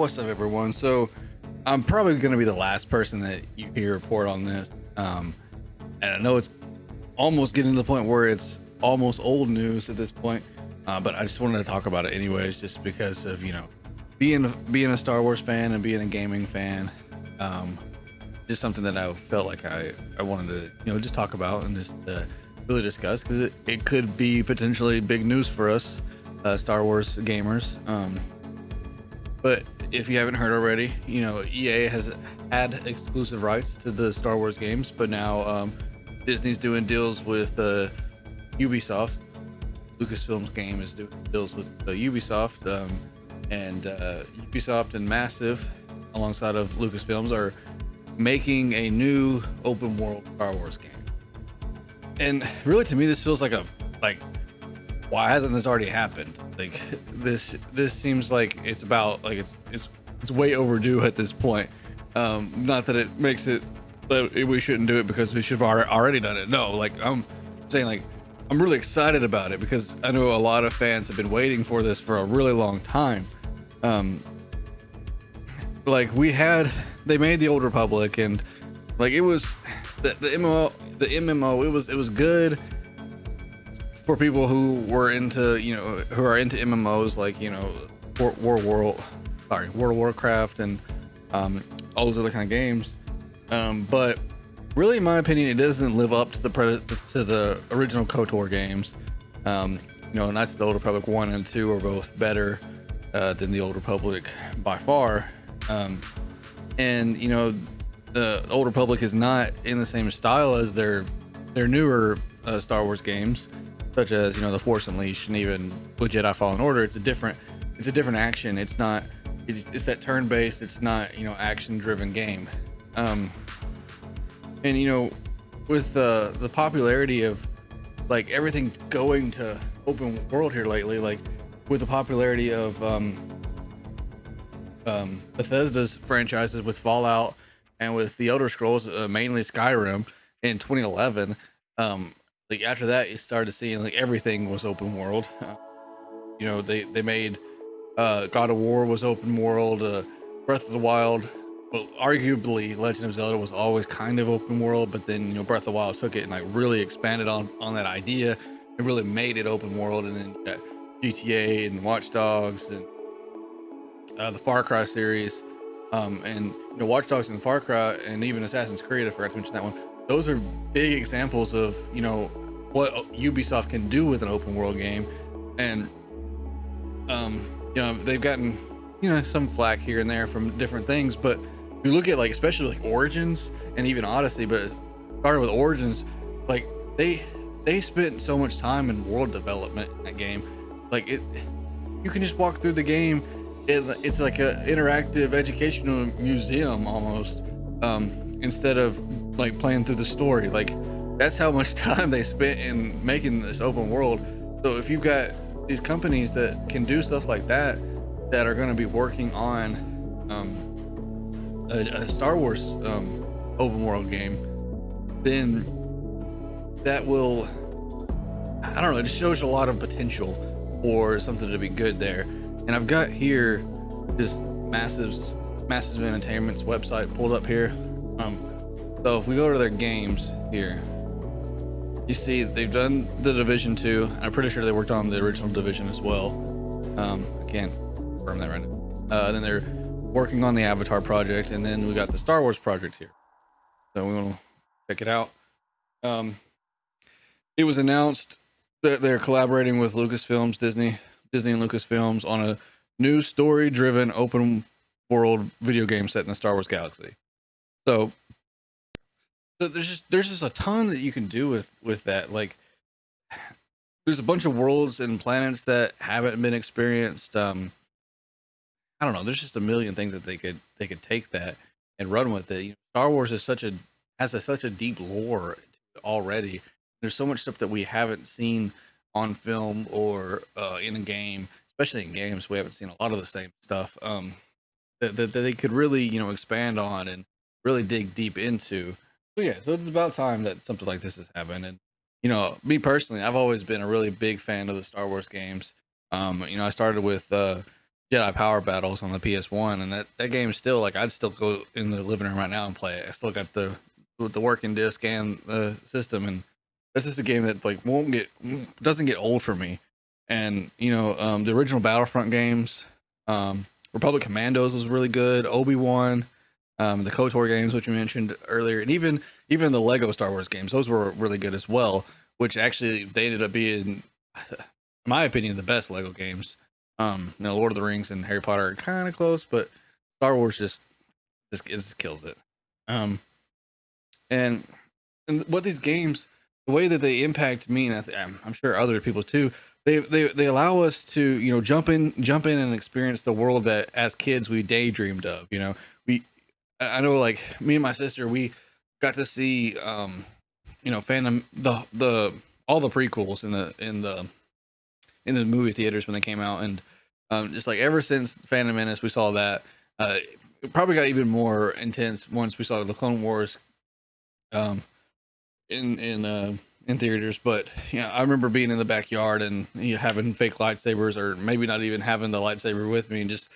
What's up, everyone? So, I'm probably going to be the last person that you hear report on this. And I know it's almost getting to the point where it's almost old news at this point. But I just wanted to talk about it anyways, just because of, being a Star Wars fan and being a gaming fan. Just something that I felt like I wanted to, just talk about and just really discuss, because it could be potentially big news for us, Star Wars gamers. But if you haven't heard already, EA has had exclusive rights to the Star Wars games, but now Disney's doing deals with Ubisoft. Lucasfilms game is doing deals with Ubisoft, and Ubisoft and Massive, alongside of Lucasfilms, are making a new open world Star Wars game. And really, to me, this feels like why hasn't this already happened? Like this seems like it's about it's way overdue at this point. Not that it makes it that we shouldn't do it because we should have already done it. No, I'm saying, I'm really excited about it because I know a lot of fans have been waiting for this for a really long time. They made the Old Republic, and it was the MMO. It was good for people who were into who are into MMOs, World of Warcraft and all those other kind of games. But really, in my opinion, it doesn't live up to the original KOTOR games. Knights of the Old Republic 1 and 2 are both better than the Old Republic by far. And the Old Republic is not in the same style as their newer Star Wars games, such as The Force Unleashed and even with Jedi Fallen Order. It's a different action. It's not. It's that turn-based. It's not action-driven game. And with the popularity of everything going to open world here lately, with the popularity of Bethesda's franchises with Fallout and with the Elder Scrolls, mainly Skyrim in 2011. After that, you started seeing everything was open world. They made God of War was open world. Breath of the Wild, well, arguably Legend of Zelda was always kind of open world, but then Breath of the Wild took it and really expanded on that idea and really made it open world. And then you got GTA and Watch Dogs and the Far Cry series, and Watch Dogs and Far Cry and even Assassin's Creed, I forgot to mention that one. Those are big examples of what Ubisoft can do with an open world game. And they've gotten some flack here and there from different things, but if you look at especially Origins and even Odyssey, but starting with Origins, they spent so much time in world development in that game. You can just walk through the game. It's like an interactive educational museum almost, instead of playing through the story. That's how much time they spent in making this open world. So if you've got these companies that can do stuff like that are going to be working on a Star Wars open world game, then that will, I don't know, it just shows a lot of potential for something to be good there. And I've got here this Massive Entertainment's website pulled up here. So if we go to their games here, you see they've done the Division 2. I'm pretty sure they worked on the original Division as well. I can't confirm that right now. Then they're working on the Avatar project, and then we got the Star Wars project here. So we want to check it out. It was announced that they're collaborating with Lucasfilms, Disney and Lucasfilms on a new story-driven open world video game set in the Star Wars galaxy. So there's just a ton that you can do with that. There's a bunch of worlds and planets that haven't been experienced. I don't know. There's just a million things that they could take that and run with it. Star Wars is such a deep lore already. There's so much stuff that we haven't seen on film or in a game, especially in games. We haven't seen a lot of the same stuff that they could really expand on and really dig deep into. So yeah, so it's about time that something like this has happened. And me personally, I've always been a really big fan of the Star Wars games. I started with Jedi Power Battles on the PS1, and that game is still like I'd still go in the living room right now and play it. I still got the with the working disc and the system, and this is a game that like doesn't get old for me. And the original Battlefront games, Republic Commandos was really good. Obi-Wan, the KOTOR games, which you mentioned earlier, and even the Lego Star Wars games, those were really good as well. Which actually they ended up being, in my opinion, the best Lego games. Lord of the Rings and Harry Potter are kind of close, but Star Wars just kills it. Um, and and what these games, the way that they impact me, and I'm sure other people too, they allow us to jump in and experience the world that as kids we daydreamed of. We I know, like, me and my sister, we got to see Phantom, the all the prequels in the movie theaters when they came out, and just like ever since Phantom Menace we saw that. It probably got even more intense once we saw the Clone Wars um in theaters. But I remember being in the backyard and having fake lightsabers, or maybe not even having the lightsaber with me, and just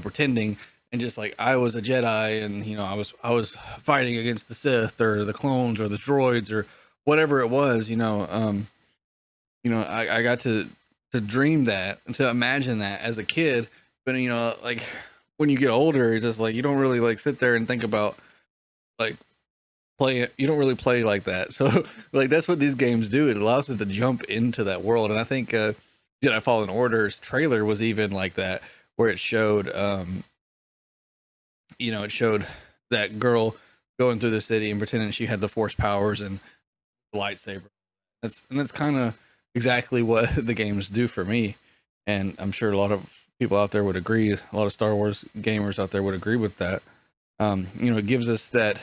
pretending, and just like I was a Jedi, and I was fighting against the Sith or the clones or the droids or whatever it was. I got to dream that and to imagine that as a kid. But like when you get older, it's just like you don't really like sit there and think about like play it. You don't really play like that. So like that's what these games do. It allows us to jump into that world. And I think Jedi Fallen Order's trailer was even like that, where it showed it showed that girl going through the city and pretending she had the force powers and the lightsaber. That's kind of exactly what the games do for me. And I'm sure a lot of people out there would agree. A lot of Star Wars gamers out there would agree with that. It gives us that,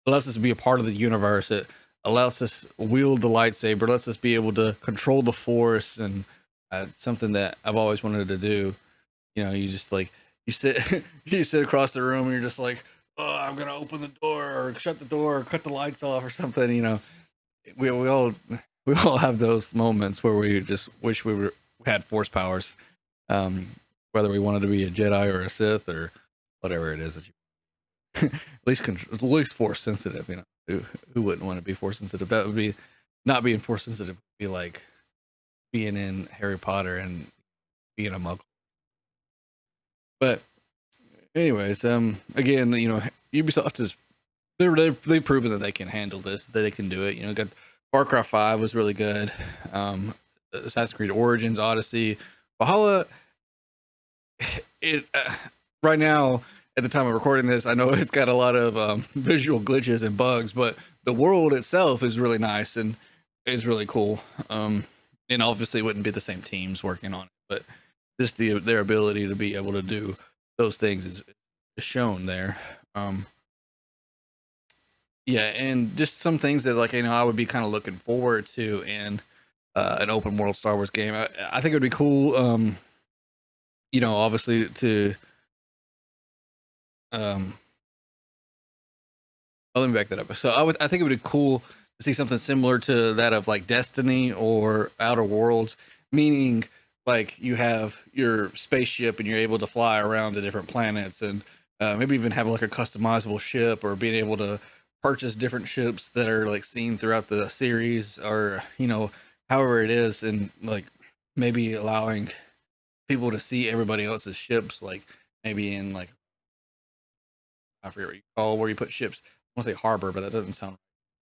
allows us to be a part of the universe. It allows us wield the lightsaber, lets us be able to control the force, and something that I've always wanted to do. You just like you sit you sit across the room and you're just like, oh, I'm gonna open the door or shut the door or cut the lights off or something. We all have those moments where we just wish we had force powers, whether we wanted to be a Jedi or a Sith or whatever it is that you at least force sensitive. Who wouldn't want to be force sensitive? That would be not being force sensitive. Would be like being in Harry Potter and being a Muggle. But anyways, again, Ubisoft is they've proven that they can handle this, that they can do it. Got Far Cry 5 was really good. Assassin's Creed Origins, Odyssey, Valhalla. It right now, at the time of recording this, I know it's got a lot of visual glitches and bugs, but the world itself is really nice and is really cool. And obviously, it wouldn't be the same teams working on it, but just their ability to be able to do those things is shown there. Yeah, and just some things that like I would be kind of looking forward to in an open world Star Wars game. I think it would be cool. Obviously to let me back that up. So I think it would be cool to see something similar to that of like Destiny or Outer Worlds, meaning like you have your spaceship and you're able to fly around to different planets, and maybe even have like a customizable ship, or being able to purchase different ships that are like seen throughout the series, or however it is, and like maybe allowing people to see everybody else's ships, like maybe in like, I forget what you call where you put ships. I want to say harbor, but that doesn't sound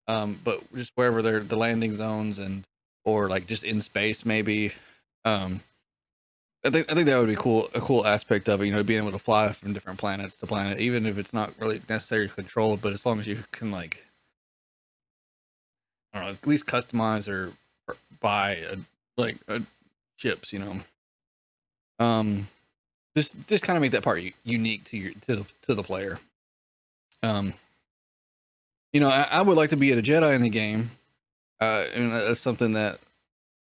right. But just wherever they're the landing zones, and or like just in space maybe. I think that would be cool, a cool aspect of it, being able to fly from different planets to planet, even if it's not really necessarily controlled, but as long as you can like, I don't know, at least customize or buy ships, um, just kind of make that part unique to the player. Um, I would like to be a Jedi in the game, and that's something that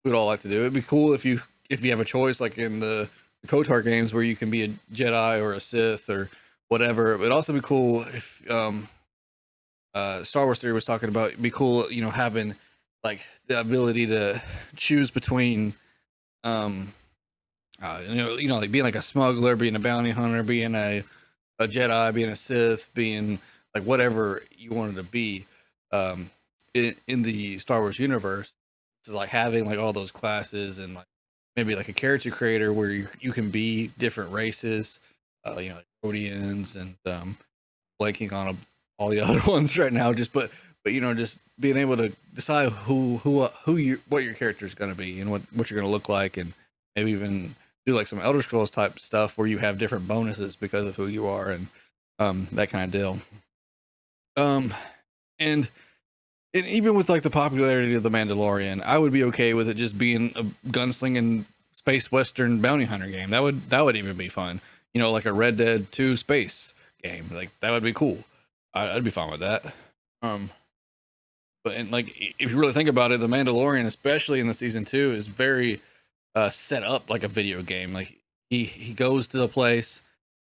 we'd all like to do. It'd be cool if you have a choice, like in the KOTOR games, where you can be a Jedi or a Sith or whatever. It'd also be cool if Star Wars Theory was talking about. It'd be cool, having like the ability to choose between like being like a smuggler, being a bounty hunter, being a Jedi, being a Sith, being like whatever you wanted to be, um, in the Star Wars universe. It's like having like all those classes and like maybe like a character creator where you can be different races, like Rhodians and blanking on all the other ones right now. But just being able to decide what your character is going to be and what you're going to look like, and maybe even do like some Elder Scrolls type stuff where you have different bonuses because of who you are, and that kind of deal. Um, and even with like the popularity of the Mandalorian, I would be okay with it just being a gunslinging space western bounty hunter game. That would even be fun. Like a Red Dead 2 space game. Like that would be cool. I'd be fine with that. But like if you really think about it, the Mandalorian, especially in the season 2, is very set up like a video game. Like he goes to the place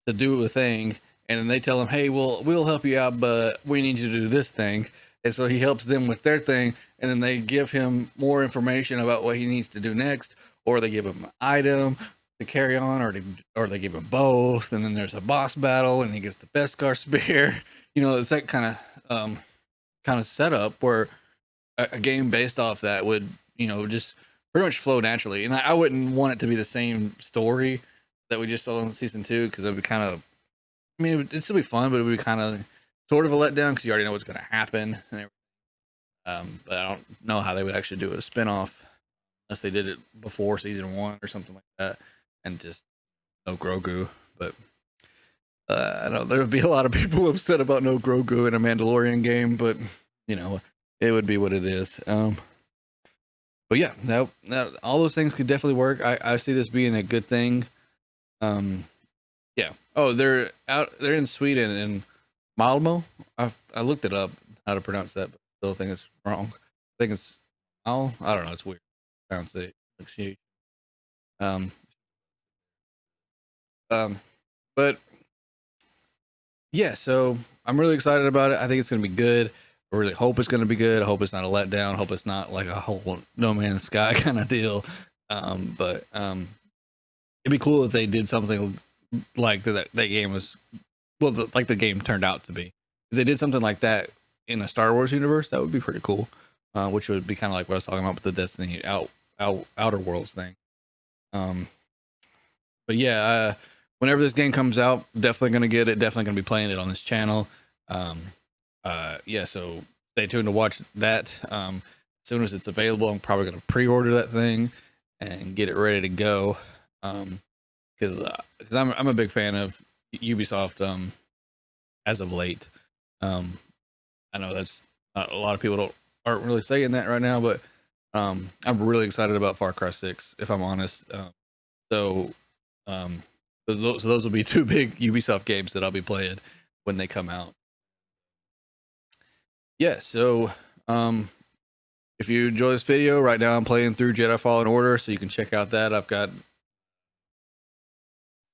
to do a thing, and then they tell him, "Hey, we'll help you out, but we need you to do this thing." And so he helps them with their thing, and then they give him more information about what he needs to do next, or they give him an item to carry on, or they give him both, and then there's a boss battle, and he gets the Beskar spear. It's that kind of setup where a game based off that would just pretty much flow naturally. And I wouldn't want it to be the same story that we just saw in season 2, because it would be kind of, it'd still be fun, but it would be kind of sort of a letdown because you already know what's going to happen. But I don't know how they would actually do a spinoff unless they did it before season 1 or something like that, and just no Grogu. But I know there would be a lot of people upset about no Grogu in a Mandalorian game, but it would be what it is. But yeah, that all those things could definitely work. I see this being a good thing. Yeah. Oh, they're in Sweden in Malmo. I looked it up how to pronounce that, but still think it's wrong. I think it's I don't know. It's weird. Pronounce it. Um. But yeah, so I'm really excited about it. I think it's gonna be good. I really hope it's gonna be good. I hope it's not a letdown. I hope it's not like a whole No Man's Sky kind of deal. But it'd be cool if they did something like that game was, like the game turned out to be. If they did something like that in a Star Wars universe, that would be pretty cool. Which would be kind of like what I was talking about with the Destiny Outer Worlds thing. But yeah, whenever this game comes out, definitely gonna get it. Definitely gonna be playing it on this channel. Yeah, so stay tuned to watch that. As soon as it's available, I'm probably gonna pre-order that thing and get it ready to go. Because I'm a big fan of Ubisoft as of late. I know that's a lot of people aren't really saying that right now, but I'm really excited about Far Cry 6, if I'm honest. So those will be 2 big Ubisoft games that I'll be playing when they come out. Yeah, so if you enjoy this video, right now I'm playing through Jedi Fallen Order, so you can check out that. I've got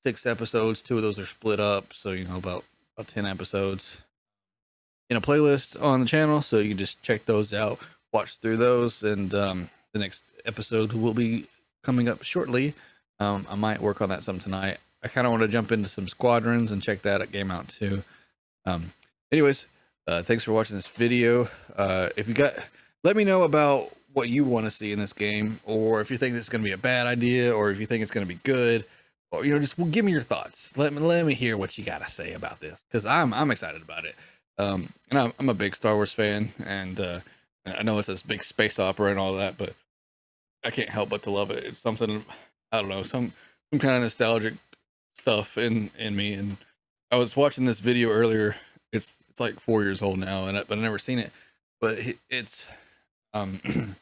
6 episodes. 2 of those are split up, so about 10 episodes in a playlist on the channel, so you can just check those out, watch through those, and the next episode will be coming up shortly. I might work on that some tonight. I kind of want to jump into some Squadrons and check that game out too. Anyways, thanks for watching this video. Let me know about what you want to see in this game, or if you think this is going to be a bad idea, or if you think it's going to be good, or just give me your thoughts. Let me hear what you got to say about this, because I'm excited about it. And I'm a big Star Wars fan, and I know it's this big space opera and all that, but I can't help but to love it. It's something, I don't know, some kind of nostalgic stuff in me. And I was watching this video earlier. It's like 4 years old now, but I've never seen it. But it's trying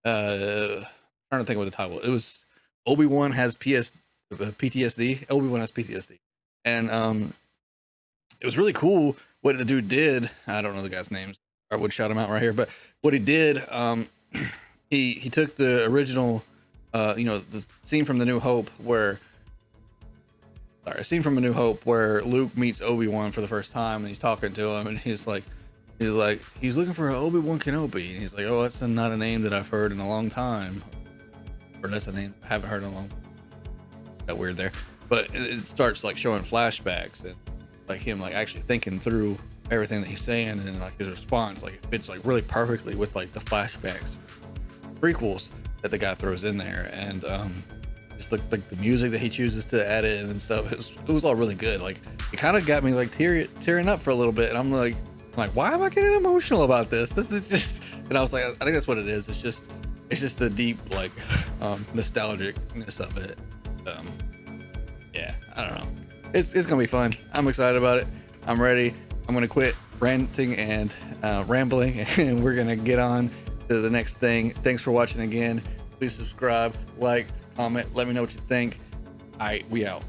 to think of the title. It was Obi-Wan has PTSD. Obi-Wan has PTSD, and it was really cool what the dude did. I don't know the guy's names. I would shout him out right here, but what he did, he took the original, the scene from A New Hope where Luke meets Obi-Wan for the first time, and he's talking to him, and he's looking for Obi-Wan Kenobi, and he's like, oh, that's not a name that I've heard in a long time, or that's a name I haven't heard in a long time. got weird there, but it starts like showing flashbacks and like him like actually thinking through everything that he's saying, and like his response like it fits like really perfectly with like the flashbacks, prequels that the guy throws in there, and just like the music that he chooses to add in and stuff. It was all really good. Like it kind of got me like tearing up for a little bit, and I'm like, why am I getting emotional about this? This is just, and I was like, I think that's what it is. It's just the deep like nostalgicness of it. Yeah, I don't know. It's gonna be fun. I'm excited about it. I'm ready. I'm gonna quit ranting and rambling, and we're gonna get on to the next thing. Thanks for watching again. Please subscribe, like, comment, let me know what you think. All right, we out.